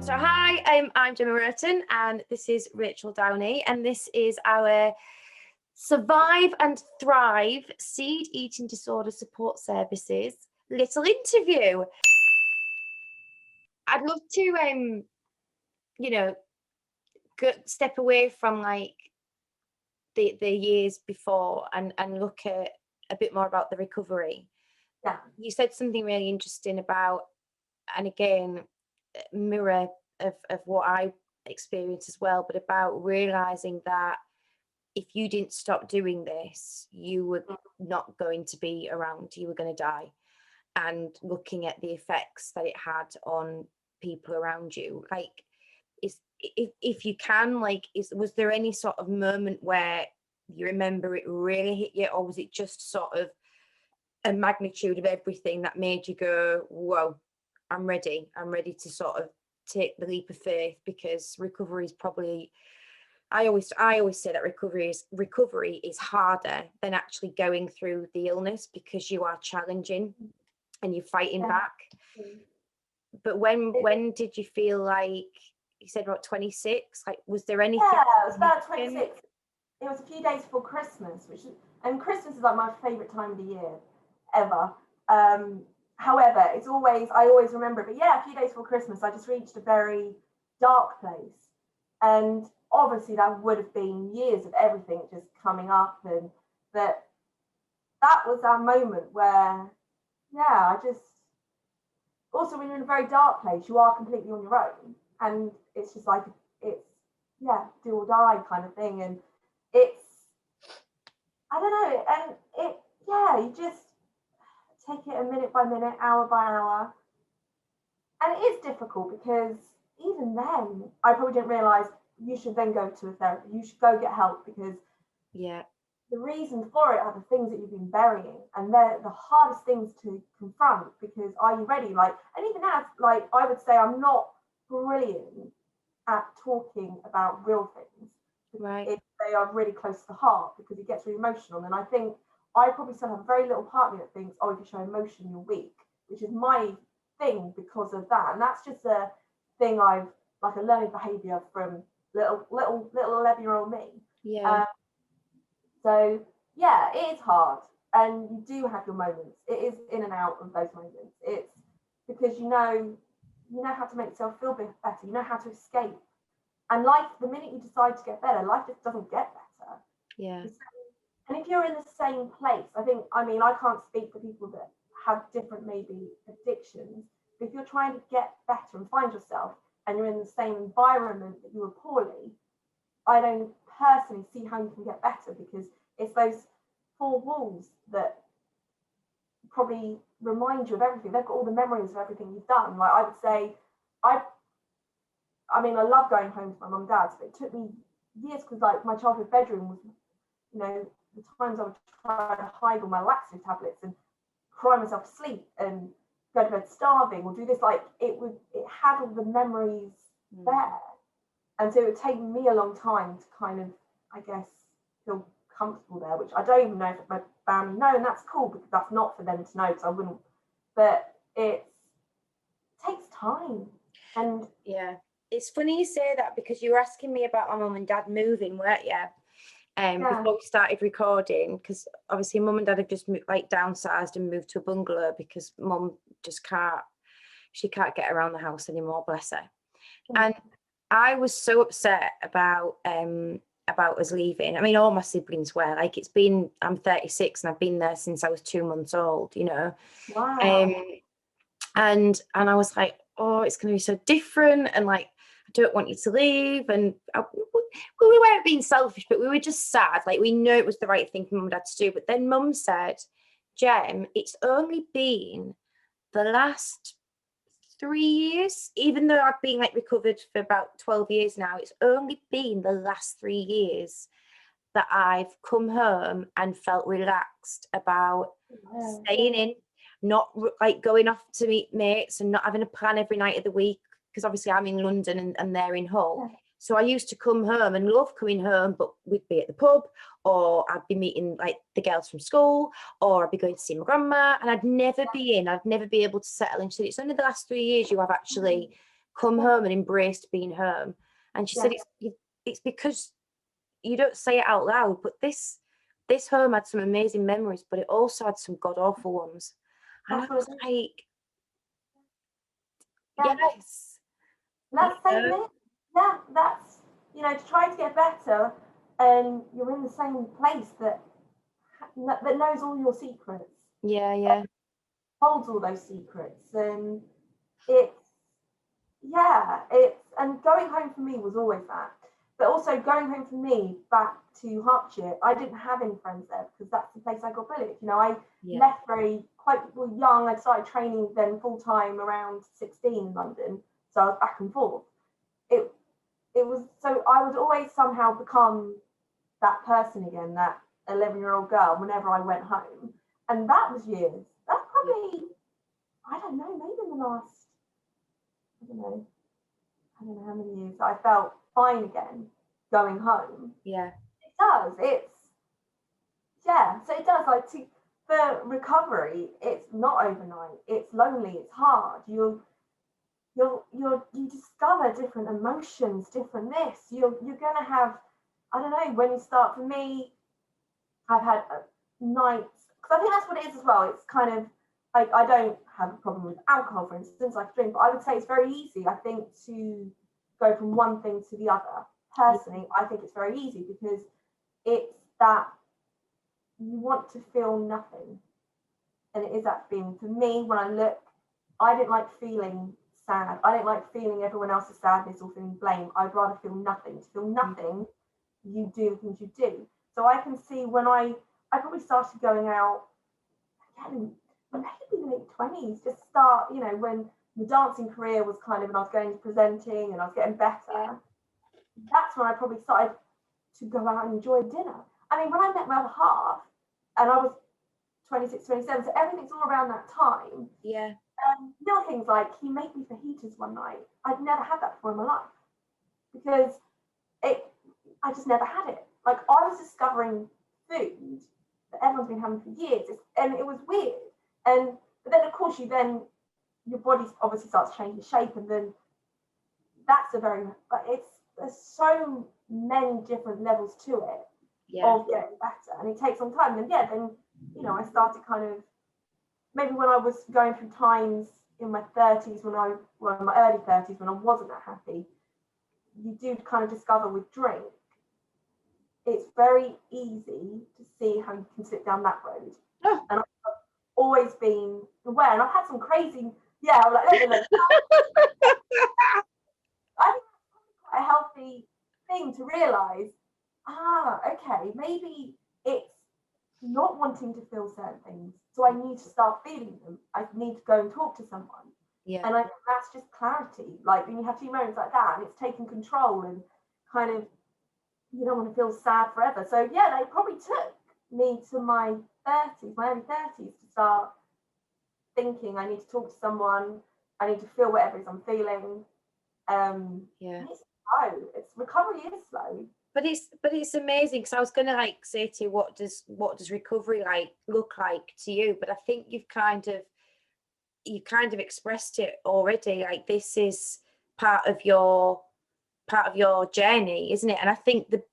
So hi, I'm Gemma Rurton and this is Rachael Downie, and this is our Survive and Thrive Seed Eating Disorder Support Services little interview. I'd love to step away from like the years before and look at a bit more about the recovery. Yeah. You said something really interesting about, and again, mirror of what I experienced as well, but about realizing that if you didn't stop doing this, you were not going to be around, you were going to die. And looking at the effects that it had on people around you, like, if you can, like, was there any sort of moment where you remember it really hit you, or was it just sort of a magnitude of everything that made you go, whoa, I'm ready to sort of take the leap of faith? Because recovery is probably, I always say that recovery is harder than actually going through the illness, because you are challenging and you're fighting back. But when did you feel like, you said about 26, like, was there anything? Yeah, it was about 26. It was a few days before Christmas, and Christmas is like my favourite time of the year ever. However, I always remember it. But yeah, a few days before Christmas, I just reached a very dark place. And obviously that would have been years of everything just coming up, and that was our moment where, yeah, also when you're in a very dark place, you are completely on your own. And it's just like, do or die kind of thing. And I don't know, and you just take it a minute by minute, hour by hour. And it is difficult, because even then, I probably didn't realise you should then go to a therapy. You should go get help, because the reason for it are the things that you've been burying, and they're the hardest things to confront, because are you ready? Like, and even as, like, I would say I'm not brilliant at talking about real things. Right. They are really close to the heart, because it gets really emotional. And I think I probably still have a very little part of me that thinks, oh, if you show emotion, you're weak, which is my thing because of that. And that's just a thing I've, like, a learning behavior from little 11-year-old me. Yeah. So yeah, it is hard, and you do have your moments. It is in and out of those moments. It's because you know how to make yourself feel better. You know how to escape. And life, the minute you decide to get better, life just doesn't get better. Yeah. And if you're in the same place, I can't speak for people that have different maybe addictions, but if you're trying to get better and find yourself, and you're in the same environment that you were poorly, I don't personally see how you can get better, because it's those four walls that probably remind you of everything. They've got all the memories of everything you've done. Like, I would say, I love going home to my mum and dad's, but it took me years, because like my childhood bedroom was, the times I would try to hide all my laxative tablets and cry myself to sleep and go to bed starving, or do this, like, it had all the memories there. And so it would take me a long time to kind of, I guess, feel comfortable there, which I don't even know if my family know, and that's cool, because that's not for them to know, because I wouldn't. But it takes time. And yeah, it's funny you say that, because you were asking me about my mum and dad moving, weren't you? Before we started recording, because obviously mum and dad have just moved, like, downsized and moved to a bungalow, because mum just can't get around the house anymore, bless her. And I was so upset about us leaving. I mean, all my siblings were. Like, I'm 36 and I've been there since I was 2 months old, Wow. And I was like, oh, it's going to be so different, and like, I don't want you to leave. And we weren't being selfish, but we were just sad. Like, we know it was the right thing for mum and dad to do. But then mum said, Gem, it's only been the last 3 years, even though I've been like recovered for about 12 years now, it's only been the last 3 years that I've come home and felt relaxed about staying in, not like going off to meet mates and not having a plan every night of the week, because obviously I'm in London and they're in Hull. So I used to come home and love coming home, but we'd be at the pub, or I'd be meeting like the girls from school, or I'd be going to see my grandma, and I'd never be able to settle in. So it's only the last 3 years you have actually come home and embraced being home. And she said it's because you don't say it out loud, but this home had some amazing memories, but it also had some god awful ones. And I was like, yes. That's same thing. Yeah, that's, you know, to try to get better, and you're in the same place that knows all your secrets. Yeah. Holds all those secrets, and and going home for me was always that. But also going home for me back to Hertfordshire, I didn't have any friends there because that's the place I got bullied. You know, I left quite young. I started training then full time around 16 in London, so I was back and forth. It was, so I would always somehow become that person again, that 11-year-old girl, whenever I went home. And that was years. That's probably, I don't know, maybe in the last, I don't know how many years I felt fine again going home. Yeah. It does. So it does. Like, for recovery, it's not overnight. It's lonely. It's hard. You discover different emotions, different this. You're gonna have, I don't know, when you start. For me, I've had nights, because I think that's what it is as well. It's kind of like, I don't have a problem with alcohol, for instance, like drink, but I would say it's very easy, I think, to go from one thing to the other. Personally, I think it's very easy because it's that you want to feel nothing, and it is that feeling. For me, when I didn't like feeling sad. I didn't like feeling everyone else's sadness or feeling blame. I'd rather feel nothing. To feel nothing, you do the things you do. So I can see when I probably started going out again, maybe late 20s, just start, you know, when the dancing career was kind of, and I was going to presenting and I was getting better. That's when I probably started to go out and enjoy dinner. I mean, when I met my other half, and I was 26, 27, so everything's all around that time. Yeah. Little things like, he made me fajitas one night. I'd never had that before in my life because I just never had it. Like, I was discovering food that everyone's been having for years, and it was weird. But then, of course, your body obviously starts changing shape, and then that's there's so many different levels to it of getting better, and it takes some time. And then you know, I started kind of, maybe when I was going through times in my 30s, in my early 30s, when I wasn't that happy, you do kind of discover with drink, it's very easy to see how you can slip down that road. Oh. And I've always been aware, and I've had some crazy, I'm like, I think that's quite a healthy thing to realise, okay, maybe it's not wanting to feel certain things, so I need to start feeling them. I need to go and talk to someone. Yeah. And I think that's just clarity. Like, when you have 2 moments like that, and it's taking control, and kind of, you don't want to feel sad forever. So yeah, they probably took me to my early 30s, to start thinking I need to talk to someone. I need to feel whatever it is I'm feeling. It's slow. It's recovery is slow. But it's amazing, because I was gonna like say to you, what does recovery look like to you? But I think you kind of expressed it already. Like, this is part of your journey, isn't it? And I think the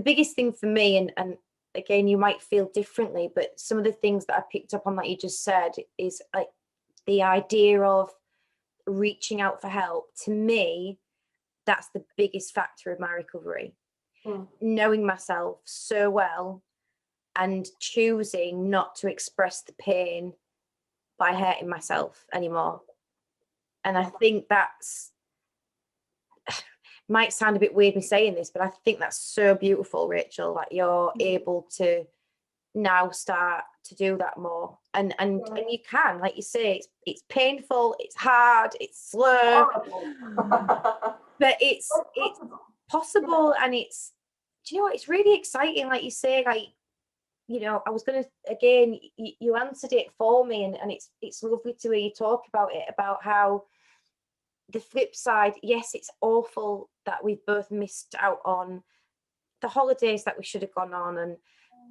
biggest thing for me, and again, you might feel differently, but some of the things that I picked up on that you just said is like the idea of reaching out for help. To me, that's the biggest factor of my recovery. Knowing myself so well and choosing not to express the pain by hurting myself anymore. And I think that's, might sound a bit weird me saying this, but I think that's so beautiful, Rachel, that you're able to now start to do that more. And you can, like you say, it's painful, it's hard, it's slow, but it's possible, and it's, do you know what, it's really exciting. Like you say, like, you know, I was gonna, again, you answered it for me, and it's lovely to hear you talk about it, about how the flip side, yes, it's awful that we've both missed out on the holidays that we should have gone on, and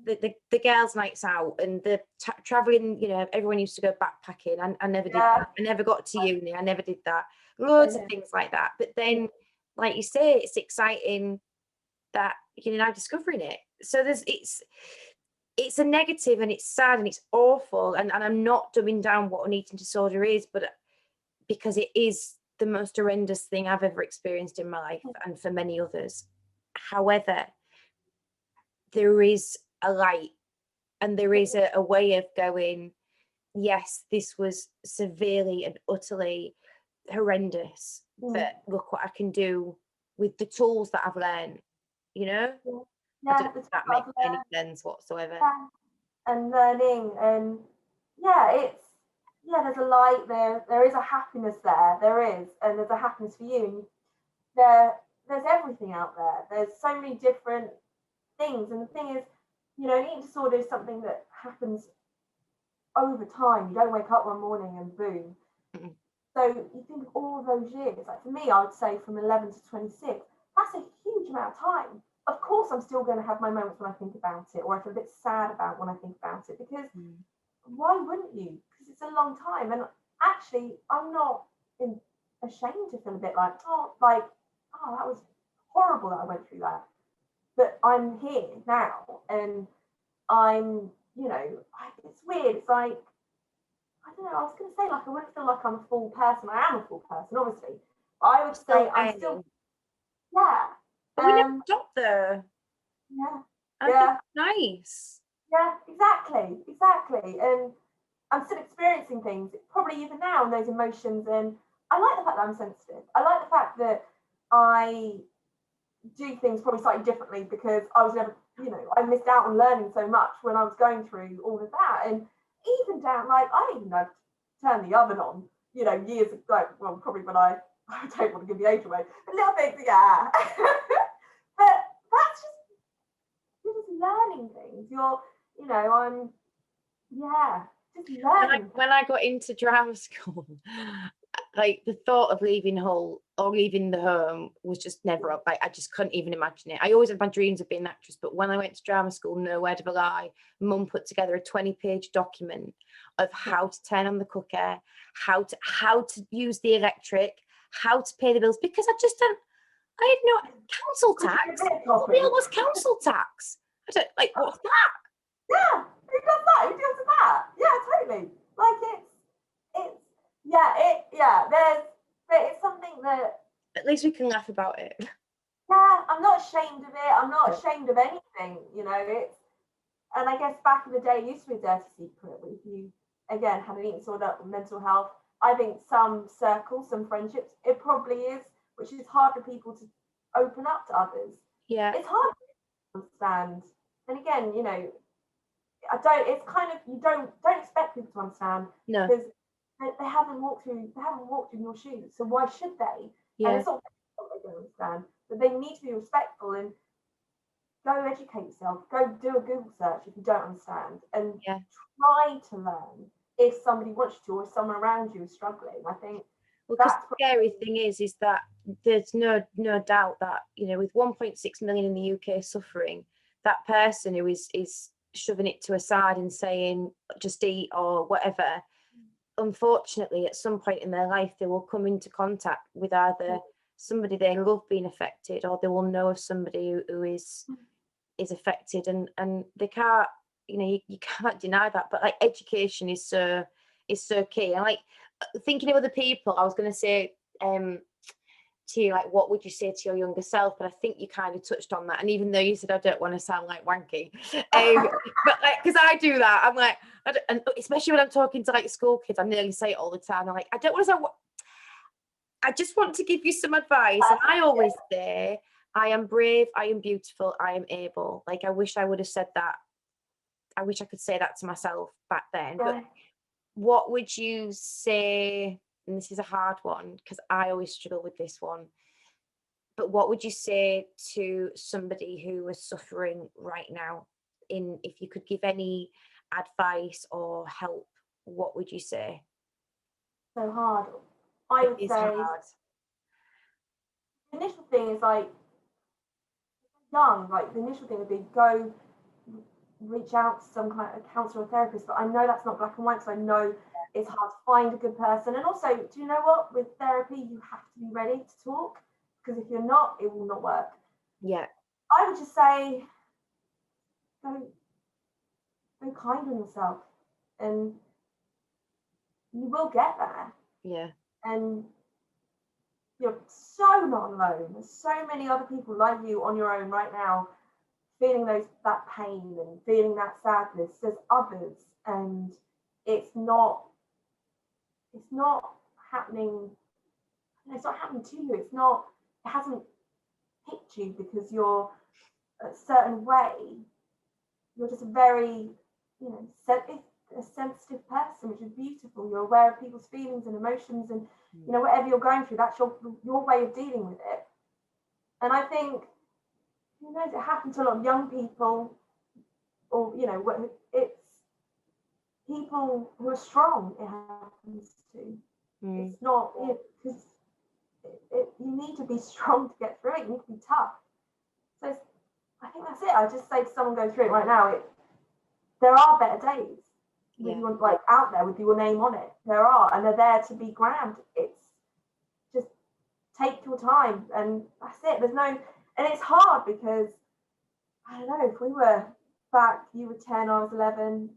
the girls' nights out and the traveling, you know, everyone used to go backpacking. I never did Yeah. that. I never got to uni. I never did that. Loads of things like that. But then, like you say, it's exciting that you're now discovering it. So it's a negative and it's sad and it's awful. And I'm not dumbing down what an eating disorder is, but because it is the most horrendous thing I've ever experienced in my life and for many others. However, there is a light and there is a way of going, yes, this was severely and utterly horrendous, but look what I can do with the tools that I've learned, you know? I don't know if that makes any sense whatsoever. Yeah. And learning, and there's a light there is a happiness there is, and there's a happiness for you, and there's everything out there. There's so many different things, and the thing is, you know, an eating disorder is something that happens over time. You don't wake up one morning and boom. Mm-hmm. So you think of all those years, like for me, I would say from 11 to 26, that's a huge amount of time. Of course, I'm still going to have my moments when I think about it, or I feel a bit sad about when I think about it, because why wouldn't you? Because it's a long time. And actually, I'm not ashamed to feel a bit like, that was horrible that I went through that. But I'm here now, and I'm, you know, it's weird. It's like, I don't know, I was going to say, like, I wouldn't feel like I'm a full person. I am a full person, obviously. I would say I'm still, yeah. But we never stopped there. Yeah. Yeah. Nice. Yeah, exactly. And I'm still experiencing things, probably even now, and those emotions. And I like the fact that I'm sensitive. I like the fact that I do things probably slightly differently, because I was never, you know, I missed out on learning so much when I was going through all of that. And even down, like, I didn't even know to turn the oven on, you know, years ago. Well, probably when I don't want to give the age away, but little things, yeah. But that's just, you're just learning things. You're, you know, just learning. When I got into drama school, like the thought of leaving Hull or leaving the home was just never up. Like I just couldn't even imagine it. I always had my dreams of being an actress, but when I went to drama school, no word of a lie, Mum put together a 20-page document of how to turn on the cooker, how to use the electric, how to pay the bills, because I had no council tax. What the hell was council tax? I don't, like, what's that? Yeah, who does that? Who deals with that? Yeah, totally. Like it's something that, at least we can laugh about it. Yeah, I'm not ashamed of it. I'm not ashamed of anything, you know. And I guess back in the day, it used to be a dirty secret. But if you, again, had an eating disorder or mental health, I think some circles, some friendships, it probably is, which is hard for people to open up to others. Yeah. It's hard to understand. And again, you know, it's kind of, you don't expect people to understand. No. Because they haven't walked in your shoes. So why should they? Yeah. And it's not that they don't understand, but they need to be respectful and go educate yourself. Go do a Google search if you don't understand, and try to learn if somebody wants you to, or if someone around you is struggling. I think. Well, because the scary thing is that there's no doubt that, you know, with 1.6 million in the UK suffering, that person who is shoving it to a side and saying just eat or whatever, unfortunately at some point in their life they will come into contact with either somebody they love being affected, or they will know of somebody who is affected, and they can't, you know, you can't deny that. But like, education is so key. And like, thinking of other people, I was going to say to you, like, what would you say to your younger self? But I think you kind of touched on that. And even though you said I don't want to sound like wanky, but like, because I do that, I'm like, and especially when I'm talking to like school kids, I nearly say it all the time. I'm like, I don't want to say what. I just want to give you some advice. And I always say, I am brave, I am beautiful, I am able. Like, I wish I would have said that. I wish I could say that to myself back then. But what would you say? And this is a hard one because I always struggle with this one. But what would you say to somebody who is suffering right now? If you could give any advice or help, what would you say? So hard. I would say hard. The initial thing is like young. Like the initial thing would be go reach out to some kind of counsellor or therapist, but I know that's not black and white, because I know it's hard to find a good person. And also, do you know what, with therapy you have to be ready to talk, because if you're not, it will not work. Yeah. I would just say go kind on yourself, and you will get there. Yeah. And you're so not alone. There's so many other people like you on your own right now, feeling that pain and feeling that sadness. There's others, and it's not happening. It's not happening to you. It hasn't hit you because you're a certain way. You're just a very, a sensitive person, which is beautiful. You're aware of people's feelings and emotions, and whatever you're going through, that's your way of dealing with it. And I think, who knows, it happens to a lot of young people, or it's people who are strong. It happens to. It's not because you need to be strong to get through it. You need to be tough. So I think that's it. I just say to someone going through it right now, there are better days. With you, like, out there with your name on it. There are, and they're there to be grand. It's just take your time, and that's it. And it's hard because, I don't know, if we were back, you were 10, I was 11.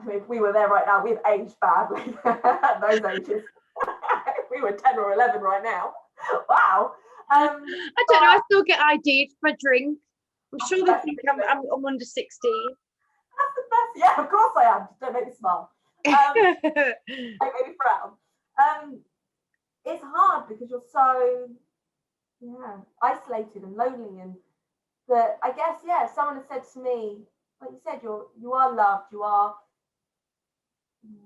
I mean, if we were there right now, we've aged badly at those ages. If we were 10 or 11 right now, wow. I don't know, I still get ID'd for a drink. I'm sure they think I'm under 16. That's the best. Yeah, of course I am. Just don't make me smile. Make me frown. It's hard because you're so isolated and lonely, and that, I guess, someone has said to me, like you said, you are loved, you are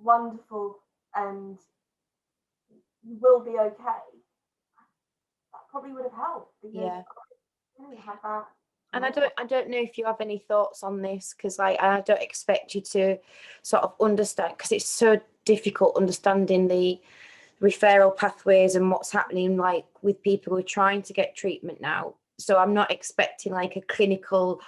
wonderful, and you will be okay. That probably would have helped, because I didn't have that. And I don't know if you have any thoughts on this, because I don't expect you to sort of understand, because it's so difficult understanding the referral pathways and what's happening, like, with people who are trying to get treatment now. So I'm not expecting like a clinical,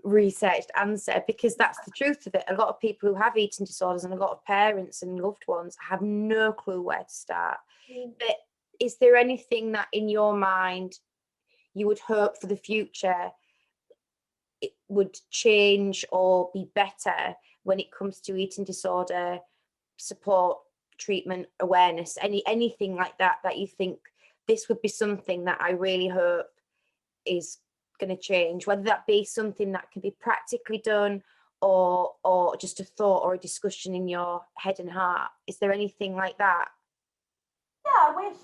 researched answer, because that's the truth of it. A lot of people who have eating disorders, and a lot of parents and loved ones, have no clue where to start. But is there anything that in your mind you would hope for the future it would change or be better when it comes to eating disorder support, treatment, awareness, anything like that you think this would be something that I really hope is going to change, whether that be something that can be practically done, or just a thought or a discussion in your head and heart? Is there anything like that? I wish,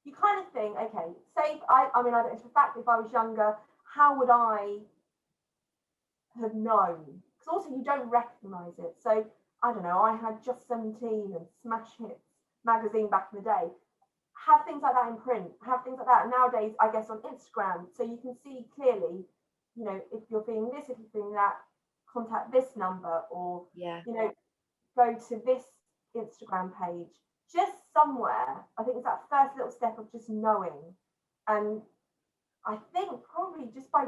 you kind of think, okay, say, I don't know for a fact, if I was younger, how would I have known? Because also you don't recognise it. So, I don't know, I had Just 17 and Smash Hits magazine back in the day. Have things like that in print, have things like that nowadays, I guess, on Instagram. So you can see clearly, if you're feeling this, if you're feeling that, contact this number, or, go to this Instagram page. Just somewhere, I think it's that first little step of just knowing. And I think probably just by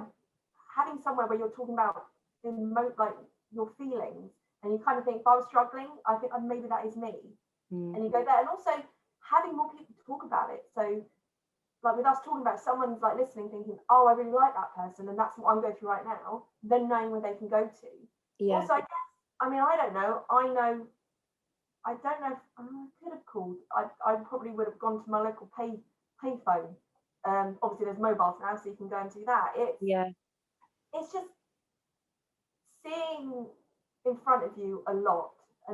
having somewhere where you're talking about like your feelings, and you kind of think, if I was struggling, I think maybe that is me. And you go there, and also having more people to talk about it. So, like with us talking about, someone's like listening, thinking, oh, I really like that person, and that's what I'm going through right now. Then knowing where they can go to. Also, I guess, I don't know. I don't know if I could have called. I probably would have gone to my local payphone. Obviously, there's mobiles now, so you can go and do that. It's just seeing in front of you a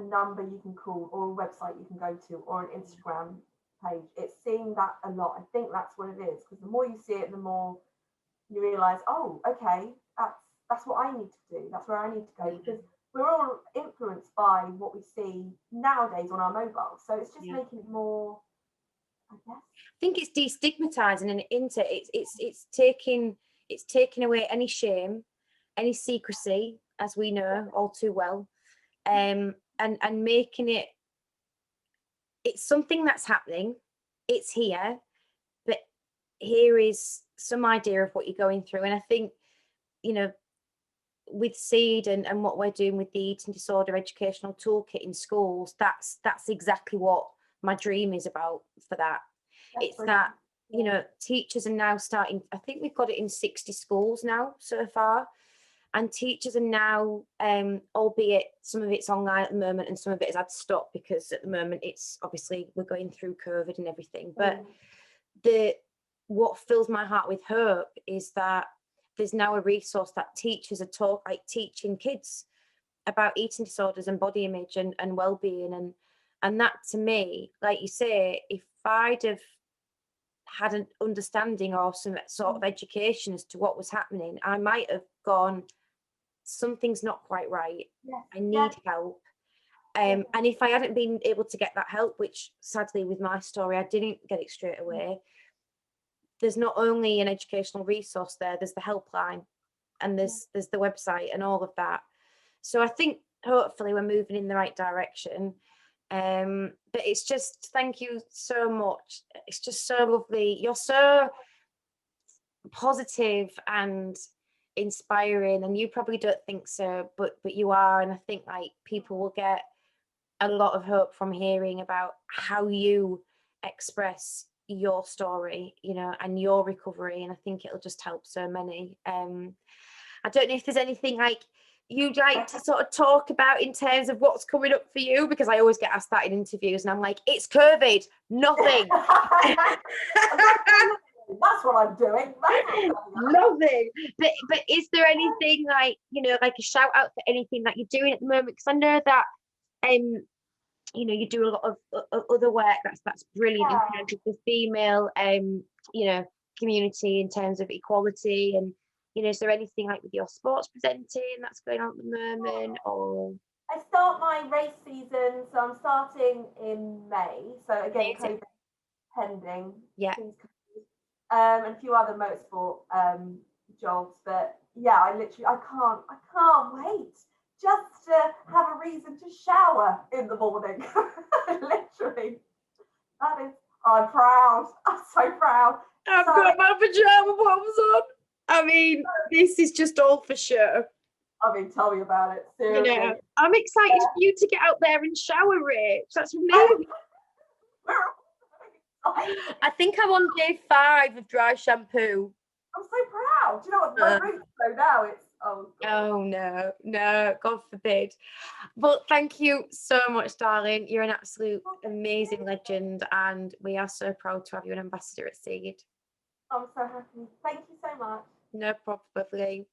number you can call, or a website you can go to, or an Instagram page. It's seeing that a lot. I think that's what it is, because the more you see it, the more you realise, oh, okay, that's what I need to do. That's where I need to go, because we're all influenced by what we see nowadays on our mobiles. So it's just making it more, I guess. I think it's destigmatizing, and it's taking away any shame, any secrecy, as we know all too well, and making it's something that's happening. It's here, but here is some idea of what you're going through. And I think, you know, with Seed and what we're doing with the eating disorder educational toolkit in schools, that's exactly what my dream is about for that. That's It's brilliant. that, you know, teachers are now starting, I think we've got it in 60 schools now so far. And teachers are now, albeit some of it's online at the moment and some of it has had to stop because at the moment it's obviously we're going through COVID and everything. But what fills my heart with hope is that there's now a resource that teachers are teaching kids about eating disorders and body image and well-being, and that to me, like you say, if I'd have had an understanding or some sort of education as to what was happening, I might have gone, something's not quite right. Yes. I need help. And if I hadn't been able to get that help, which sadly with my story I didn't get it straight away, there's not only an educational resource there, there's the helpline and there's the website and all of that. So I think hopefully we're moving in the right direction. But it's just, thank you so much. It's just so lovely. You're so positive and inspiring, and you probably don't think so, but you are. And I think like people will get a lot of hope from hearing about how you express your story, you know, and your recovery. And I think it'll just help so many. I don't know if there's anything like you'd like to sort of talk about in terms of what's coming up for you, because I always get asked that in interviews and I'm like, it's COVID, nothing. That's what I'm doing. Nothing. But is there anything like, you know, like a shout out for anything that you're doing at the moment? Because I know that you know, you do a lot of other work that's brilliant in terms of the female you know, community, in terms of equality. And you know, is there anything like with your sports presenting that's going on at the moment? Or I start my race season, so I'm starting in May. So again, COVID pending. Yeah. And a few other motorsport jobs, but yeah, I can't wait just to have a reason to shower in the morning. Literally, that is. I'm proud. I'm so proud. I've got my pajama bottoms on. I mean, this is just all for show. I mean, tell me about it. Seriously. You know, I'm excited for you to get out there and shower, Rach. That's amazing. I think I'm on day 5 of dry shampoo. I'm so proud. Do you know what? My roots though now it's oh no, God forbid. But thank you so much, darling. You're an absolute amazing legend, and we are so proud to have you an ambassador at Seed. I'm so happy. Thank you so much. No problem, lovely.